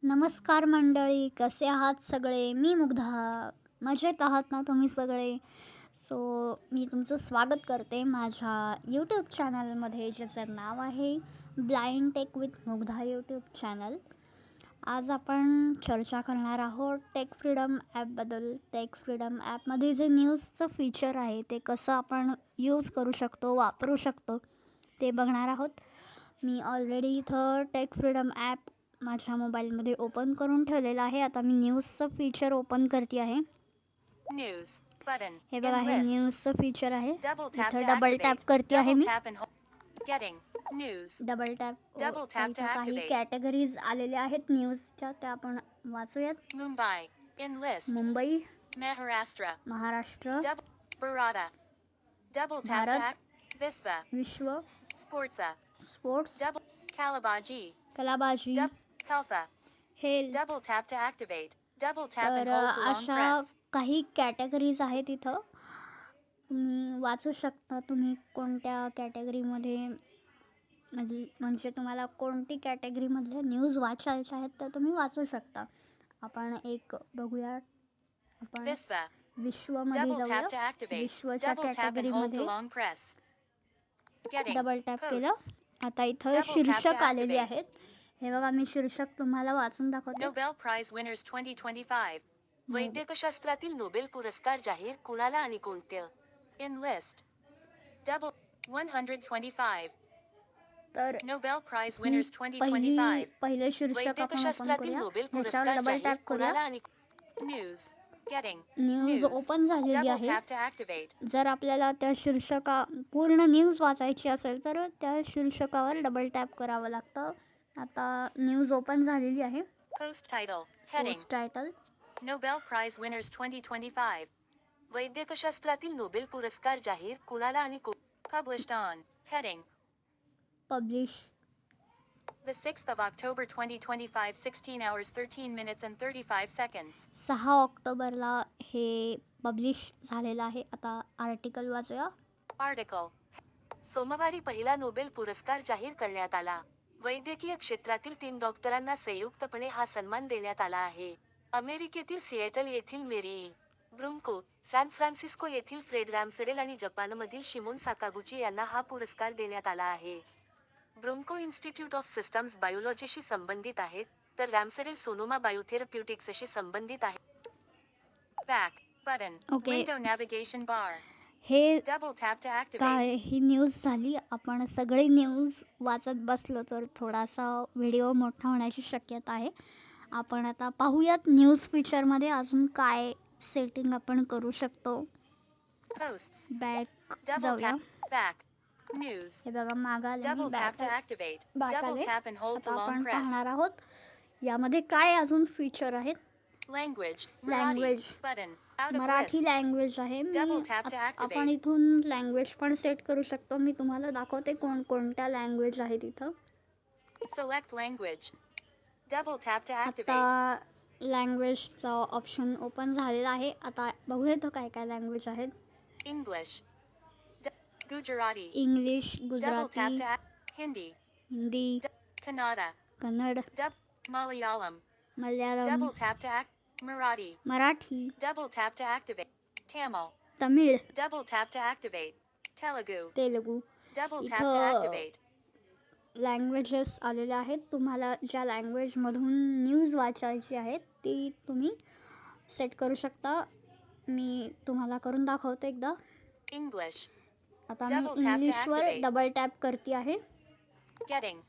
नमस्कार मंडळी, कसे आहात सगळे? मी मुग्धा. मजेत आहात ना तुम्ही सगळे? सो मी तुमचं स्वागत करते माझ्या यूट्यूब चॅनलमध्ये, ज्याचं नाव आहे blind tech with Mugdha YouTube channel. आज आपण चर्चा करणार आहोत टेक फ्रीडम ॲपबद्दल. टेक फ्रीडम ॲपमध्ये जे न्यूजचं फीचर आहे ते कसं आपण यूज करू शकतो, वापरू शकतो ते बघणार आहोत. मी ऑलरेडी इथं टेक फ्रीडम ॲप माझ्या मोबाईलमध्ये ओपन करून ठेवलेलं आहे. आता मी न्यूजचं फीचर ओपन करते आहे. न्यूज बटन हे बघा, हे न्यूजचं फीचर आहे. इथं डबल डबल टॅप करते आहे मी. Getting news double tap Double tap to इथं काही activate. कॅटेगरीज आलेल्या आहेत न्यूजच्या, त्या आपण वाचूयात. Mumbai in list Mumbai, Maharashtra Maharashtra, Baroda double Bharat, tap Vishwa Vishwa, sports, कलाबाजी कलाबाजी, health health. Double tap to activate double tap तर अँड होल्ड टू लॉंग अशा प्रेस काही कॅटेगरीज आहेत इथं. तुम्ही वाचू शकता तुम्ही कोणत्या कॅटेगरीमध्ये म्हणजे तुम्हाला कोणती कॅटेगरीमधल्या न्यूज वाचायच्या आहेत तर तुम्ही वाचू शकता. आपण एक बघूया. आपण विश्व विश्वमध्ये डबल जाऊया. टॅप टू ॲक्टिवेट विश्वच्या double tap and hold to कॅटेगरीमध्ये long press getting double tap केलं. आता इथं Double tap to शीर्षक आलेली activate. आहेत. हे बघा, मी शीर्षक तुम्हाला वाचून दाखवते. नोबेल प्राइज विनर्स 2025 वैद्यकशास्त्रातील नोबेल पुरस्कार जाहीर कुणाला आणि कोणत्या इन लिस्ट डबल 125 तर नोबेल प्राइज ही विनर्स 2025 पहिले शीर्षक आपण ओपन वैद्यकशास्त्रातील करूया. नोबेल ह्याच्यावर पुरस्कार डबल जाहीर टॅप करूया. कुणाला आणि न्यूज गेटिंग न्यूज ओपन झालेली डबल आहे. टॅप टू ॲक्टिवेट जर आपल्याला त्या पूर्ण न्यूज वाचायची असेल तर त्या शीर्षकावर डबल टॅप करावं लागतं. आता न्यूज ओपन झालेली आहे. Post title heading post title, Nobel prize winners 2025 वैद्यकशास्त्रातील नोबेल पुरस्कार जाहीर कुणाला आणि published on heading publish. The 6th of October 2025 16 hours 13 minutes and 35 seconds 6 ऑक्टोबरला हे पब्लिश झालेलं आहे. आता आर्टिकल वाचूया. आर्टिकल सोमवारी पहिला नोबेल पुरस्कार जाहीर करण्यात आला. वैद्यकीय क्षेत्रातील 3 डॉक्टरांना संयुक्तपणे हा सन्मान देण्यात आला आहे. अमेरिकेतील सिएटल येथील मेरी ब्रुमको, सॅन फ्रान्सिस्को येथील फ्रेड रॅमसडेल आणि जपानमधील शिमोन साकागुची यांना हा पुरस्कार देण्यात आला आहे. ब्रुमको इन्स्टिट्यूट ऑफ सिस्टम्स बायोलॉजीशी संबंधित आहेत, तर रॅमसडेल सोनोमा बायोथेरप्युटिक्सशी संबंधित आहे. Back button okay. Window navigation bar हे डबल टॅप टू ॲक्टिवेट काय, ही न्यूज झाली. आपण सगळे न्यूज वाचत बसलो तर थोडासा व्हिडिओ मोठा होण्याची शक्यता आहे. आपण आता पाहूयात न्यूज फीचरमध्ये अजून काय सेटिंग आपण करू शकतो. पोस्ट्स बॅक डबल जाऊया. टॅप बॅक न्यूज हे बघा, मागाले double tap to activate back double आले. टॅप अँड होल्ड आता टू लॉंग आपण प्रेस पाहणार आहोत यामध्ये काय अजून फीचर आहेत. Language language, button out of Marathi list language आहे. Double tap to activate. आपण इथून लँग्वेज पण सेट करू शकतो. मी तुम्हाला दाखवते कोणकोणत्या लँग्वेज आहेत इथं. Select language double tap to activate आता लँग्वेजचा ऑप्शन ओपन झालेला आहे. आता बघूया इथं काय काय लँग्वेज आहेत. English Gujarati English, double tap Gujarati, to Hindi Hindi, Kannada Kannada, Malayalam Malayalam, double tap to Marathi Marathi, double tap to activate Tamil Tamil, double tap to activate Telugu Telugu. Double tap to इथं ॲक्टिवेट लँग्वेजेस आलेल्या आहेत. तुम्हाला ज्या लँग्वेजमधून न्यूज वाचायची आहे ती तुम्ही सेट करू शकता. मी तुम्हाला करून दाखवते एकदा. इंग्लिश आता मी Double tap to इंग्लिशवर activate. Double tap करते आहे. गेटिंग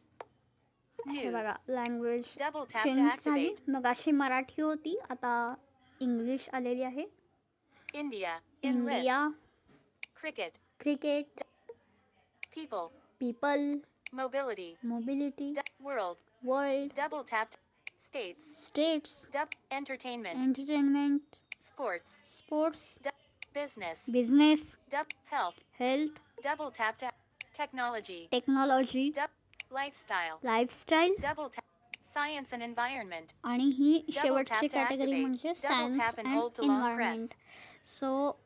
हे न्यूज बघा, language Double tap to change झाली. activate. मग अशी मराठी होती, आता इंग्लिश आलेली आहे. India in India, list cricket cricket, people people, mobility mobility, world world, double tap states states, entertainment entertainment, sports sports, business business, health health, double tap technology technology, lifestyle lifestyle. Double tap science and environment आणि ही Double शेवटची tap to category activate. म्हणजे Double science tap and and hold to long environment. press. So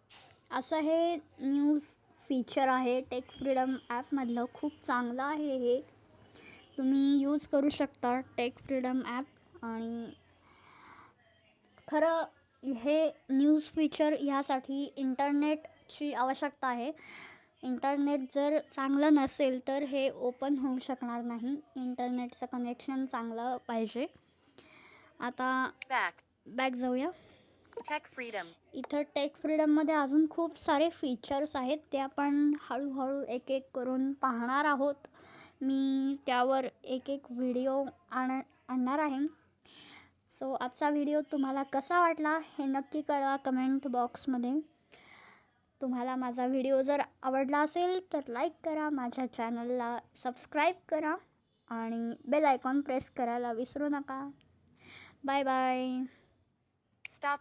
असं हे news feature आहे take freedom ॲपमधलं. खूप चांगलं आहे हे. तुम्ही यूज करू शकता टेक फ्रीडम ॲप. आणि खरं हे न्यूज फीचर ह्यासाठी इंटरनेटची आवश्यकता आहे. इंटरनेट जर चांगलं नसेल तर हे ओपन होऊ शकणार नाही. इंटरनेटचं कनेक्शन चांगलं पाहिजे. आता बॅक जाऊया. Tech freedom. इथं टेक फ्रीडममध्ये अजून खूप सारे फीचर्स आहेत, ते आपण हळूहळू एक एक करून पाहणार आहोत. मी त्यावर एक एक व्हिडिओ आणणार आहे. सो आजचा व्हिडिओ तुम्हाला कसा वाटला हे नक्की कळवा कमेंट बॉक्समध्ये. तुम्हाला माझा व्हिडिओ जर आवडला असेल तर लाईक करा, माझ्या चॅनलला सबस्क्राईब करा आणि बेल आयकॉन प्रेस करायला विसरू नका. Bye bye. स्टॉप.